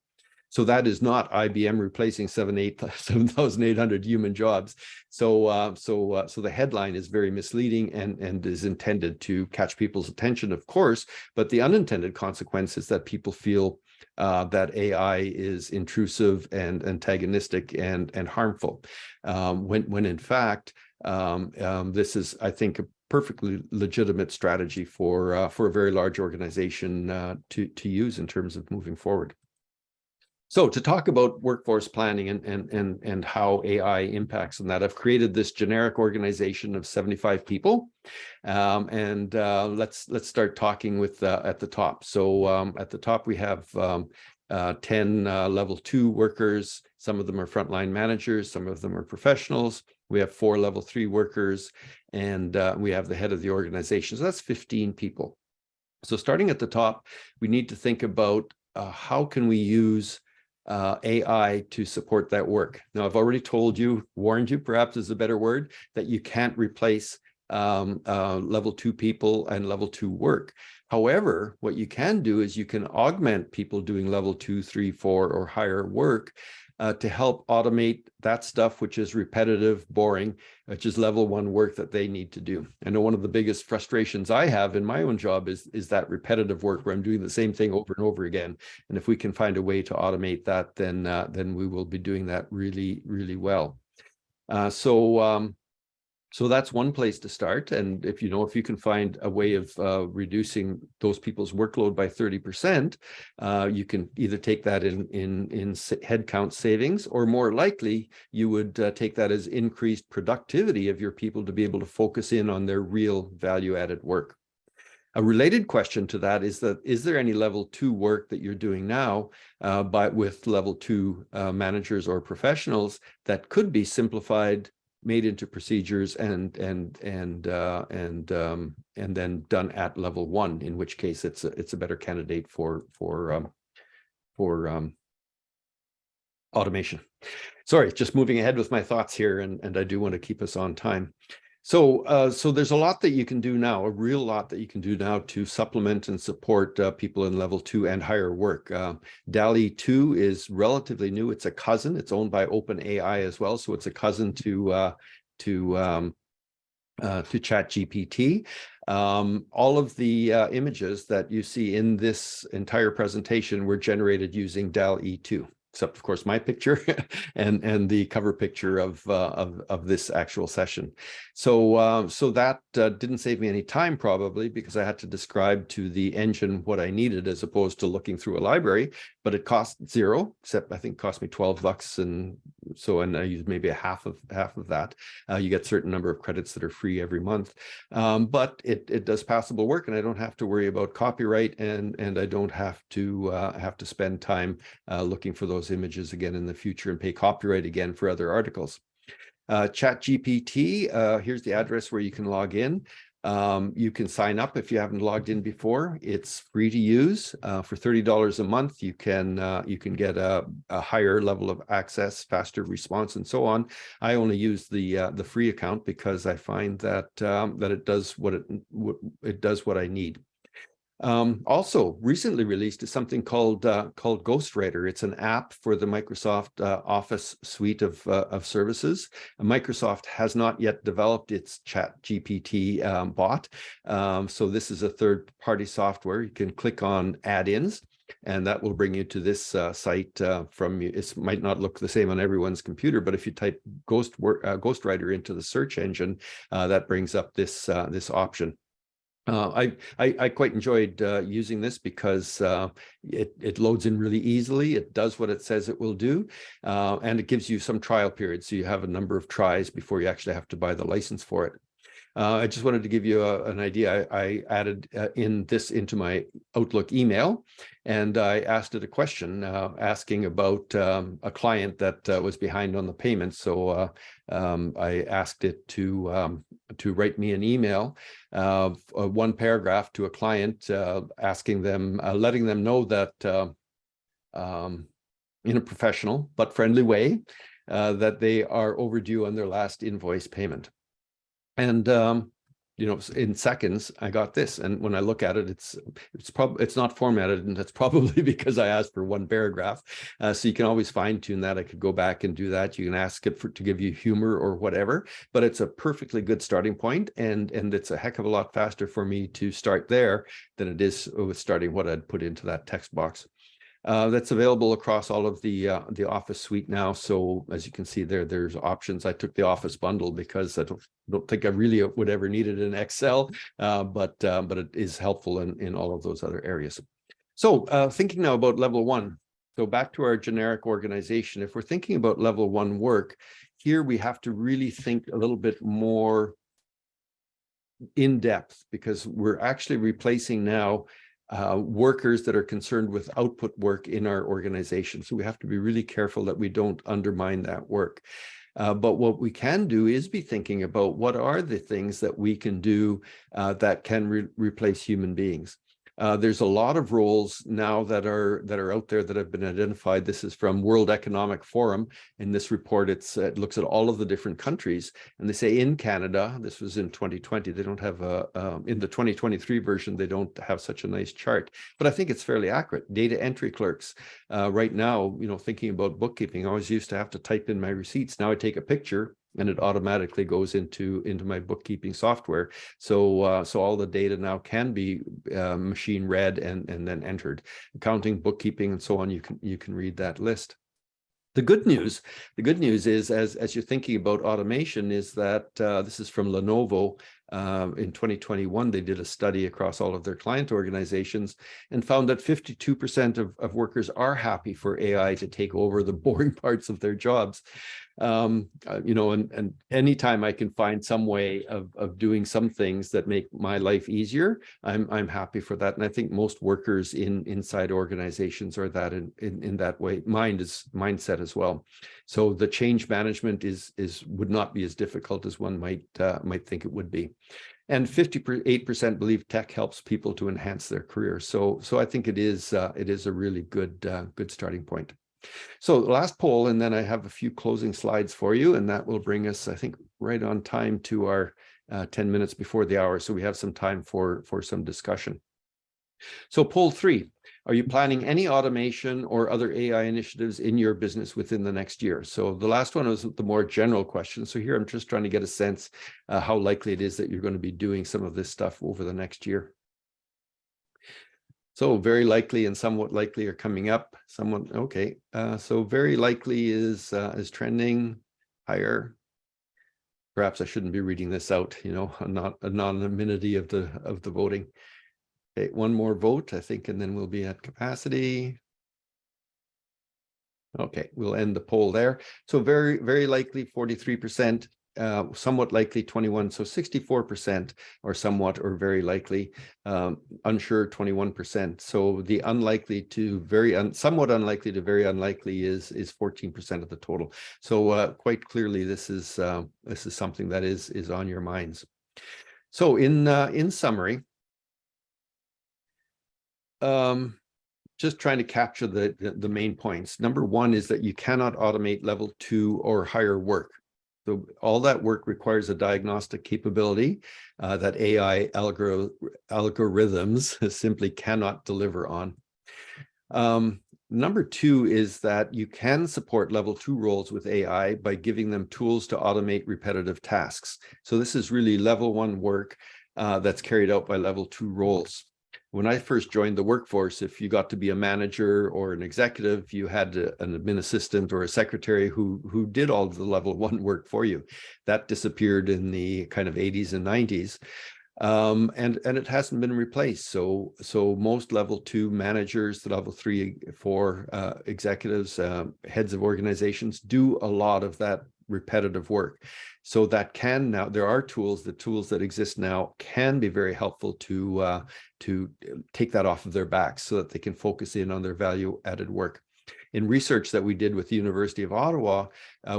So that is not IBM replacing 7,800 human jobs. So the headline is very misleading and is intended to catch people's attention, of course, but the unintended consequence is that people feel that AI is intrusive and antagonistic and harmful, when in fact this is, I think, a perfectly legitimate strategy for a very large organization to use in terms of moving forward. So to talk about workforce planning and how AI impacts on that, I've created this generic organization of 75 people. Let's start talking with at the top. So at the top, we have 10 level 2 workers. Some of them are frontline managers, some of them are professionals. We have 4 level 3 workers, and we have the head of the organization. So that's 15 people. So starting at the top, we need to think about how can we use AI to support that work. Now, I've already told you, warned you, perhaps is a better word, that you can't replace level 2 people and level 2 work. However, what you can do is you can augment people doing level 2, 3, 4, or higher work to help automate that stuff which is repetitive, boring, which is level 1 work that they need to do. I know one of the biggest frustrations I have in my own job is that repetitive work where I'm doing the same thing over and over again. And if we can find a way to automate that, then we will be doing that really, really well. So that's one place to start. And if you can find a way of reducing those people's workload by 30%, you can either take that in headcount savings, or more likely, you would take that as increased productivity of your people to be able to focus in on their real value-added work. A related question to that is there any level 2 work that you're doing now with level 2 managers or professionals that could be simplified, made into procedures, and then done at level 1, in which case it's a better candidate for automation. Sorry, just moving ahead with my thoughts here, and I do want to keep us on time. So there's a lot that you can do now, a real lot that you can do now to supplement and support people in level 2 and higher work. DALL-E 2 is relatively new. It's a cousin. It's owned by OpenAI as well, so it's a cousin to ChatGPT. All of the images that you see in this entire presentation were generated using DALL-E 2. Except, of course, my picture and the cover picture of this actual session. So that didn't save me any time, probably, because I had to describe to the engine what I needed as opposed to looking through a library. But it cost zero, except I think it cost me $12, and I used maybe half of that. You get a certain number of credits that are free every month, but it does passable work, and I don't have to worry about copyright, and I don't have to spend time looking for those images again in the future and pay copyright again for other articles. ChatGPT, here's the address where you can log in. You can sign up if you haven't logged in before. It's free to use. For $30 a month, you can get a higher level of access, faster response, and so on. I only use the free account because I find that it does what I need. Also recently released is something called Ghostwriter. It's an app for the Microsoft Office suite of services. Microsoft has not yet developed its ChatGPT bot. So this is a third-party software. You can click on add-ins, and that will bring you to this site it might not look the same on everyone's computer, but if you type Ghostwriter into the search engine, that brings up this option. I quite enjoyed using this because it loads in really easily. It does what it says it will do, and it gives you some trial periods. So you have a number of tries before you actually have to buy the license for it. I just wanted to give you an idea. I added into my Outlook email, and I asked it a question asking about a client that was behind on the payment. So I asked it to write me an email, one paragraph to a client, asking them, letting them know that in a professional but friendly way, that they are overdue on their last invoice payment. And in seconds I got this, and when I look at it, it's not formatted, and that's probably because I asked for one paragraph. So you can always fine tune that. I could go back and do that. You can ask it to give you humor or whatever, but it's a perfectly good starting point, and it's a heck of a lot faster for me to start there than it is with starting what I'd put into that text box. That's available across all of the Office suite now. So as you can see there's options. I took the Office bundle because I don't think I really would ever need it in Excel, but it is helpful in all of those other areas. So thinking now about level 1. So back to our generic organization. If we're thinking about level 1 work, here we have to really think a little bit more in depth, because we're actually replacing now workers that are concerned with output work in our organization. So we have to be really careful that we don't undermine that work. But what we can do is be thinking about what are the things that we can do that can replace human beings. There's a lot of roles now that are out there that have been identified. This is from World Economic Forum. In this report, it looks at all of the different countries, and they say in Canada, this was in 2020, they don't have in the 2023 version, they don't have such a nice chart, but I think it's fairly accurate. Data entry clerks. Right now, thinking about bookkeeping, I always used to have to type in my receipts. Now I take a picture and it automatically goes into my bookkeeping software. So all the data now can be machine read and then entered. Accounting, bookkeeping, and so on. You can read that list. The good news is, as you're thinking about automation, is that this is from Lenovo. In 2021, they did a study across all of their client organizations and found that 52% of workers are happy for AI to take over the boring parts of their jobs. And anytime I can find some way of doing some things that make my life easier, I'm happy for that. And I think most workers inside organizations are that in that way. Mindset as well. So the change management would not be as difficult as one might think it would be. And 58% believe tech helps people to enhance their career. So I think it is a really good starting point. So the last poll, and then I have a few closing slides for you, and that will bring us, I think, right on time to our 10 minutes before the hour, so we have some time for some discussion. So poll 3, are you planning any automation or other AI initiatives in your business within the next year? So the last one was the more general question. So here I'm just trying to get a sense how likely it is that you're going to be doing some of this stuff over the next year. So very likely and somewhat likely are coming up. Somewhat okay. So very likely is trending higher. Perhaps I shouldn't be reading this out. You know, anonymity of the voting. Okay, one more vote, I think, and then we'll be at capacity. Okay, we'll end the poll there. So very, very likely 43%, somewhat likely 21%, so 64% or somewhat or very likely, unsure 21%. So the unlikely to somewhat unlikely to very unlikely is 14% of the total. So quite clearly this is something that is on your minds. So in summary, just trying to capture the main points. Number one is that you cannot automate level 2 or higher work. So all that work requires a diagnostic capability that AI algorithms simply cannot deliver on. Number two is that you can support level 2 roles with AI by giving them tools to automate repetitive tasks. So this is really level 1 work that's carried out by level 2 roles. When I first joined the workforce, if you got to be a manager or an executive, you had an admin assistant or a secretary who did all of the level 1 work for you. That disappeared in the kind of 80s and 90s. And it hasn't been replaced. So most level 2 managers, the level 3, 4 executives, heads of organizations do a lot of that repetitive work. So that can now, there are tools, the tools that exist now can be very helpful to take that off of their backs so that they can focus in on their value added work. In research that we did with the University of Ottawa,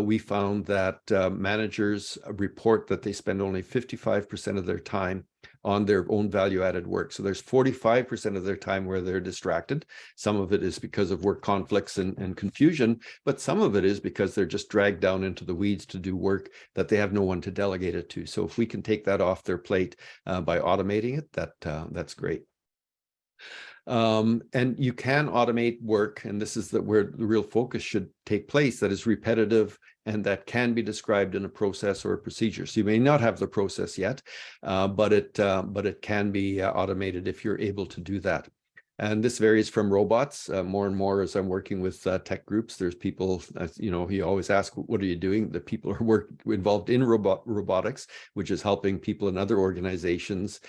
we found that managers report that they spend only 55% of their time on their own value-added work. So there's 45% of their time where they're distracted. Some of it is because of work conflicts and confusion, but some of it is because they're just dragged down into the weeds to do work that they have no one to delegate it to. So if we can take that off their plate by automating it, that's great. And you can automate work, and this is where the real focus should take place, that is repetitive and that can be described in a process or a procedure. So you may not have the process yet, but it can be automated if you're able to do that. And this varies from robots. More and more as I'm working with tech groups, there's people, you know, you always ask, what are you doing? The people are involved in robotics, which is helping people in other organizations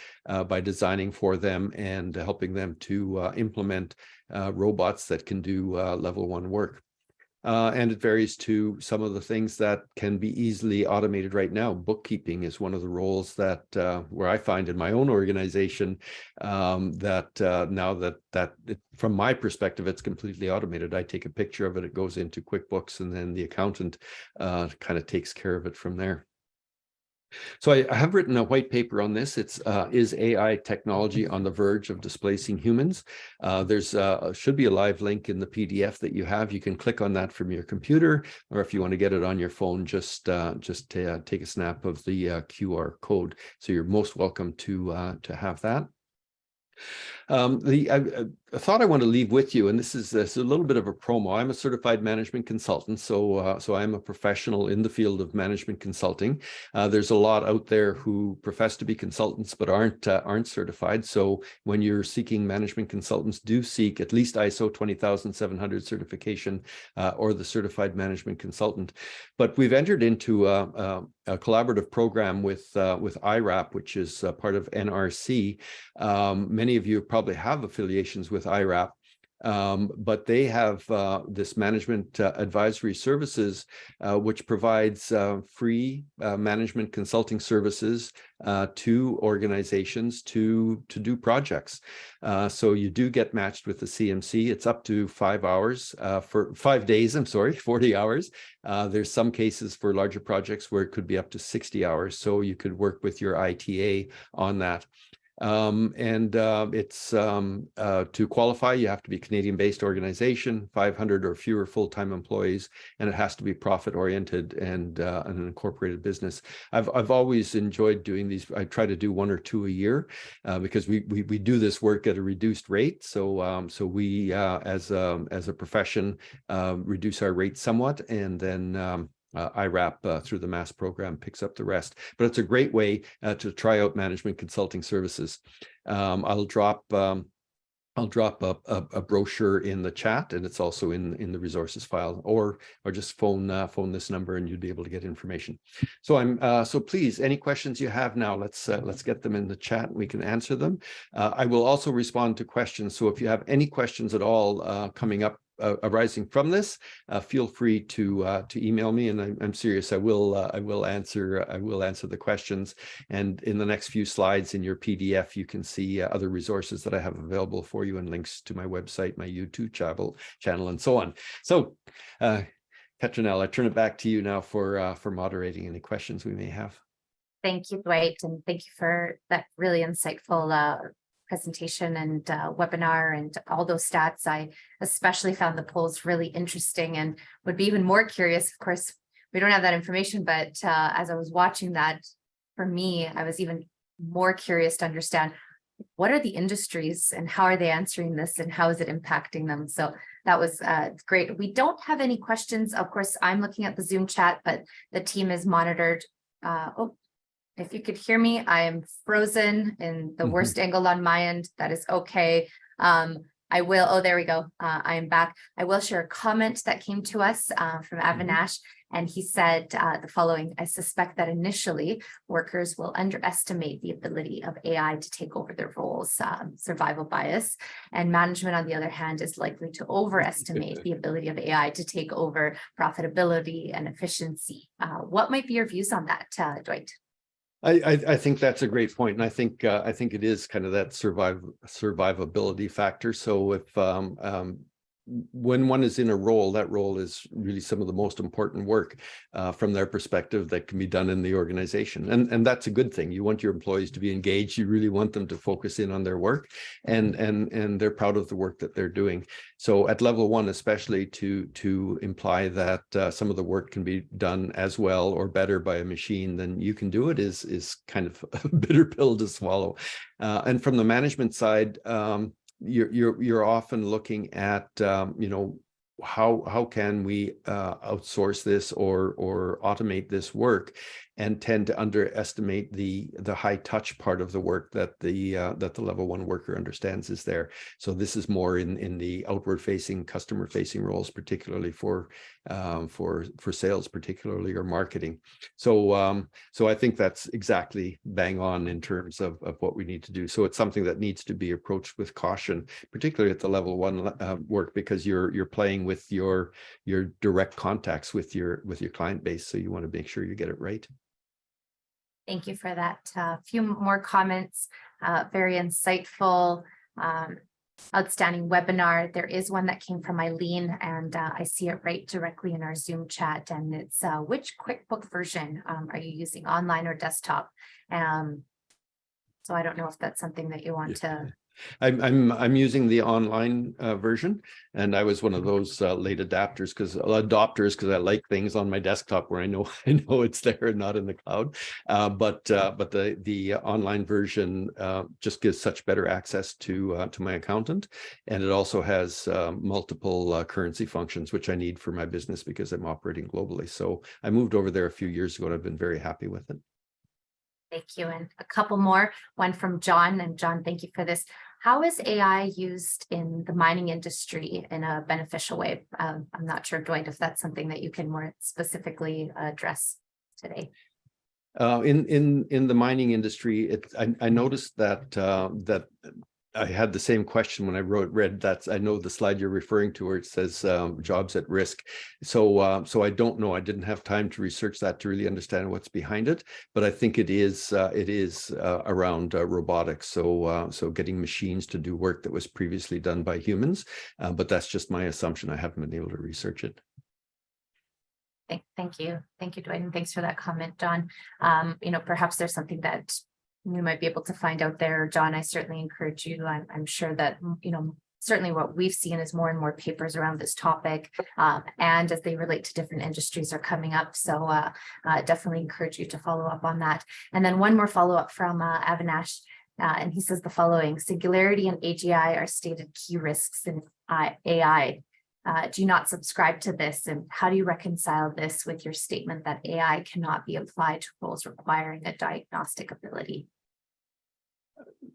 by designing for them and helping them to implement robots that can do level 1 work. And it varies to some of the things that can be easily automated right now. Bookkeeping is one of the roles that where I find in my own organization that now that from my perspective, it's completely automated. I take a picture of it, it goes into QuickBooks, and then the accountant kind of takes care of it from there. So I have written a white paper on this. It's is AI technology on the verge of displacing humans? There's should be a live link in the PDF that you have. You can click on that from your computer, or if you want to get it on your phone, just take a snap of the QR code. So you're most welcome to have that. A thought I want to leave with you, and this is a little bit of a promo. I'm a certified management consultant, so I'm a professional in the field of management consulting. There's a lot out there who profess to be consultants but aren't certified. So when you're seeking management consultants, do seek at least ISO 20700 certification or the certified management consultant. But we've entered into a collaborative program with IRAP, which is part of NRC. Many of you probably have affiliations with IRAP, but they have this management advisory services, which provides free management consulting services to organizations to do projects. So you do get matched with the CMC. It's up to 5 hours for 5 days, 40 hours. There's some cases for larger projects where it could be up to 60 hours. So you could work with your ITA on that. It's to qualify, you have to be Canadian-based organization, 500 or fewer full-time employees, and it has to be profit-oriented and an incorporated business. I've always enjoyed doing these. I try to do 1 or 2 a year because we do this work at a reduced rate. So we as a profession reduce our rate somewhat, and then IRAP through the MASS program picks up the rest. But it's a great way to try out management consulting services. I'll drop a brochure in the chat, and it's also in the resources file, or just phone this number and you'll be able to get information. So so please, any questions you have now, let's get them in the chat and we can answer them. I will also respond to questions. So if you have any questions at all coming up arising from this, feel free to email me, and I'm serious. I will answer the questions. And in the next few slides in your PDF, you can see other resources that I have available for you, and links to my website, my YouTube channel, and so on. So, Petronella, I turn it back to you now for moderating any questions we may have. Thank you, Dwight, and thank you for that really insightful presentation and webinar and all those stats. I especially found the polls really interesting and would be even more curious. Of course, we don't have that information, but as I was watching that, for me, I was even more curious to understand what are the industries and how are they answering this and how is it impacting them. So that was great. We don't have any questions. Of course, I'm looking at the Zoom chat, but the team is monitored. If you could hear me, I am frozen in the worst angle on my end. That is okay. I will, oh, there we go. I am back. I will share a comment that came to us from Avinash, and he said the following: I suspect that initially workers will underestimate the ability of AI to take over their roles, survival bias, and management, on the other hand, is likely to overestimate the ability of AI to take over profitability and efficiency. What might be your views on that, Dwight? I think that's a great point, and I think it is kind of that survivability factor. So if when one is in a role, that role is really some of the most important work from their perspective that can be done in the organization. And that's a good thing. You want your employees to be engaged. You really want them to focus in on their work, and they're proud of the work that they're doing. So at level 1, especially to imply that some of the work can be done as well or better by a machine than you can do it is kind of a bitter pill to swallow. And from the management side, you're often looking at how can we outsource this or automate this work, and tend to underestimate the high touch part of the work that the level 1 worker understands is there. So this is more in the outward facing, customer facing roles, particularly for sales, particularly, or marketing. So I think that's exactly bang on in terms of what we need to do. So it's something that needs to be approached with caution, particularly at the level 1 work, because you're playing with your direct contacts with your client base. So you want to make sure you get it right. Thank you for that. A few more comments. Very insightful, outstanding webinar. There is one that came from Eileen, and I see it right directly in our Zoom chat. And it's which QuickBook version are you using, online or desktop? So I don't know if that's something that you want to. I'm using the online version, and I was one of those late adopters because I like things on my desktop where I know it's there and not in the cloud. But the online version just gives such better access to my accountant, and it also has multiple currency functions, which I need for my business because I'm operating globally. So I moved over there a few years ago, and I've been very happy with it. Thank you. And a couple more, one from John. And John, thank you for this. How is AI used in the mining industry in a beneficial way? I'm not sure, Dwight, if that's something that you can more specifically address today. In the mining industry, I noticed that I had the same question when I read that. I know the slide you're referring to where it says jobs at risk. So I don't know. I didn't have time to research that to really understand what's behind it. But I think it is around robotics. So getting machines to do work that was previously done by humans. But that's just my assumption. I haven't been able to research it. Thank you, Dwight, and thanks for that comment, John. Perhaps there's something that we might be able to find out there. John, I certainly encourage you. I'm sure that, certainly what we've seen is more and more papers around this topic, and as they relate to different industries are coming up. So definitely encourage you to follow up on that. And then one more follow up from Avinash, and he says the following: singularity and AGI are stated key risks in AI. Do you not subscribe to this? And how do you reconcile this with your statement that AI cannot be applied to roles requiring a diagnostic ability?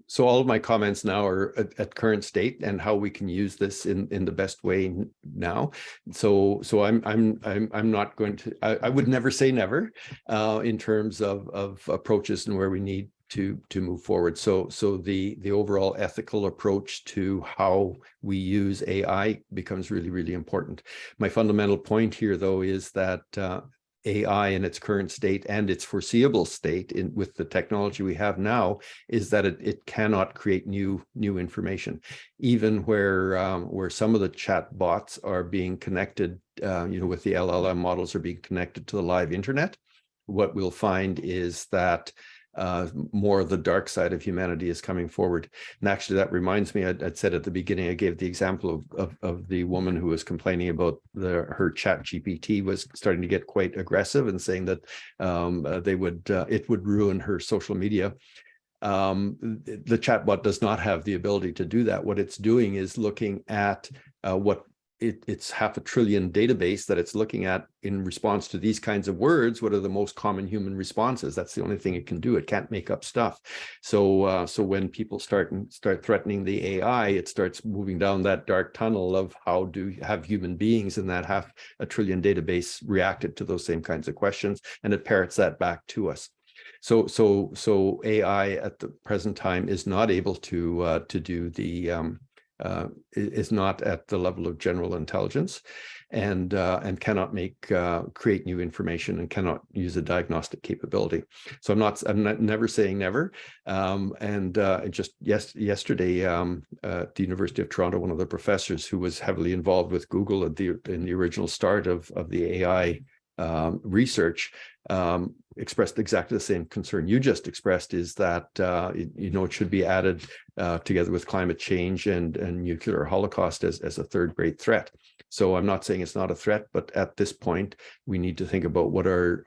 So all of my comments now are at current state and how we can use this in the best way now. So I'm not going to, I would never say never in terms of approaches and where we need to move forward. So the overall ethical approach to how we use AI becomes really, really important. My fundamental point here, though, is that AI in its current state and its foreseeable state with the technology we have now is that it cannot create new information, even where some of the chat bots are being connected, with the LLM models are being connected to the live internet. What we'll find is that more of the dark side of humanity is coming forward. And actually, that reminds me, I'd said at the beginning, I gave the example of the woman who was complaining about her chat GPT was starting to get quite aggressive and saying that it would ruin her social media. The chatbot does not have the ability to do that. What it's doing is looking at it's 500 billion database that it's looking at in response to these kinds of words. What are the most common human responses? That's the only thing it can do. It can't make up stuff. So when people start threatening the AI, it starts moving down that dark tunnel of how do have human beings in that 500 billion database reacted to those same kinds of questions, and it parrots that back to us. So AI at the present time is not able to do the is not at the level of general intelligence, and cannot create new information, and cannot use a diagnostic capability. So I'm never saying never. Just yesterday at the University of Toronto, one of the professors who was heavily involved with Google in the original start of the AI research expressed exactly the same concern you just expressed, is that it should be added together with climate change and nuclear holocaust as a third great threat. So I'm not saying it's not a threat, but at this point we need to think about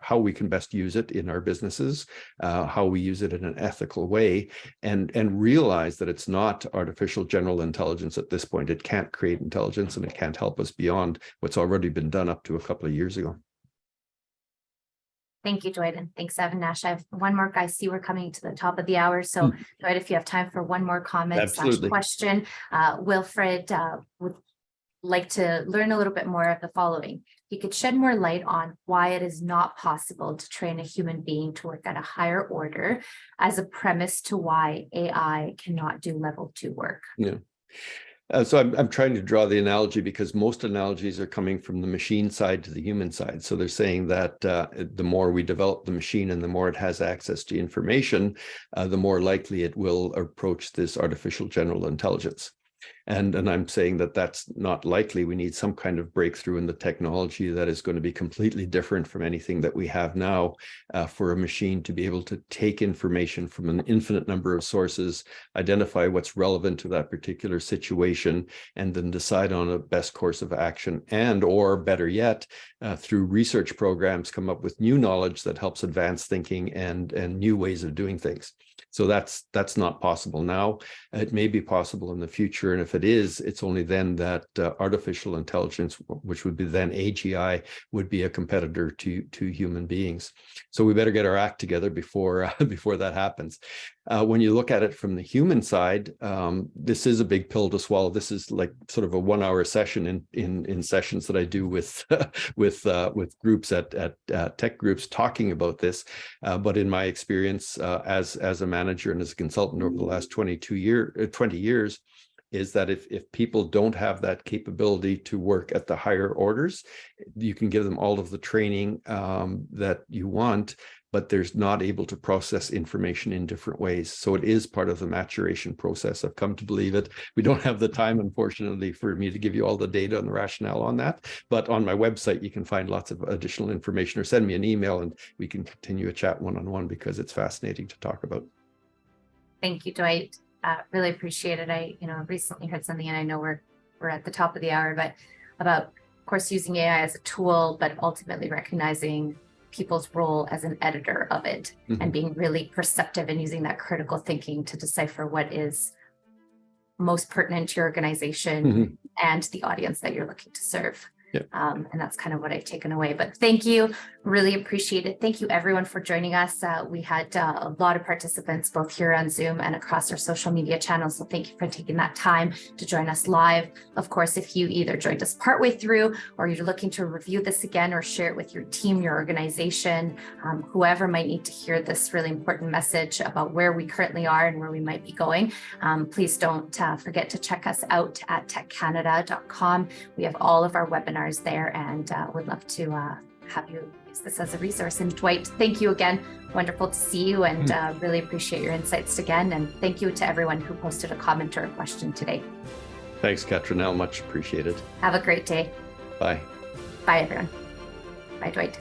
how we can best use it in our businesses, how we use it in an ethical way, and realize that it's not artificial general intelligence at this point. It can't create intelligence, and it can't help us beyond what's already been done up to a couple of years ago. Thank you, Dwight, and thanks, Avinash. I have one more. I see we're coming to the top of the hour, so Dwight, if you have time for one more comment / question, Wilfred would like to learn a little bit more of the following. You could shed more light on why it is not possible to train a human being to work at a higher order as a premise to why AI cannot do level 2 work. Yeah. So I'm trying to draw the analogy because most analogies are coming from the machine side to the human side. So they're saying that the more we develop the machine and the more it has access to information, the more likely it will approach this artificial general intelligence. And I'm saying that that's not likely. We need some kind of breakthrough in the technology that is going to be completely different from anything that we have now, for a machine to be able to take information from an infinite number of sources, identify what's relevant to that particular situation, and then decide on a best course of action, and or better yet, through research programs, come up with new knowledge that helps advance thinking and new ways of doing things. So that's not possible now. It may be possible in the future, and if it is, it's only then that artificial intelligence, which would be then AGI, would be a competitor to human beings. So we better get our act together before that happens. When you look at it from the human side, this is a big pill to swallow. This is like sort of a 1-hour session in sessions that I do with groups at tech groups talking about this. But in my experience as a manager and as a consultant over the last 20 years, is that if people don't have that capability to work at the higher orders, you can give them all of the training that you want, but they're not able to process information in different ways. So it is part of the maturation process. I've come to believe it. We don't have the time, unfortunately, for me to give you all the data and the rationale on that. But on my website, you can find lots of additional information, or send me an email and we can continue a chat one-on-one, because it's fascinating to talk about. Thank you, Dwight. Really appreciate it. I, recently heard something, and I know we're at the top of the hour, but about, of course, using AI as a tool, but ultimately recognizing people's role as an editor of it and being really perceptive and using that critical thinking to decipher what is most pertinent to your organization and the audience that you're looking to serve. Yep. And that's kind of what I've taken away. But thank you. Really appreciate it. Thank you, everyone, for joining us. We had a lot of participants both here on Zoom and across our social media channels. So thank you for taking that time to join us live. Of course, if you either joined us partway through or you're looking to review this again or share it with your team, your organization, whoever might need to hear this really important message about where we currently are and where we might be going, please don't forget to check us out at techcanada.com. We have all of our webinars there, and would love to have you use this as a resource. And Dwight, thank you again. Wonderful to see you, and really appreciate your insights again. And thank you to everyone who posted a comment or a question today. Thanks, Katrinelle. Much appreciated. Have a great day. Bye. Bye, everyone. Bye, Dwight.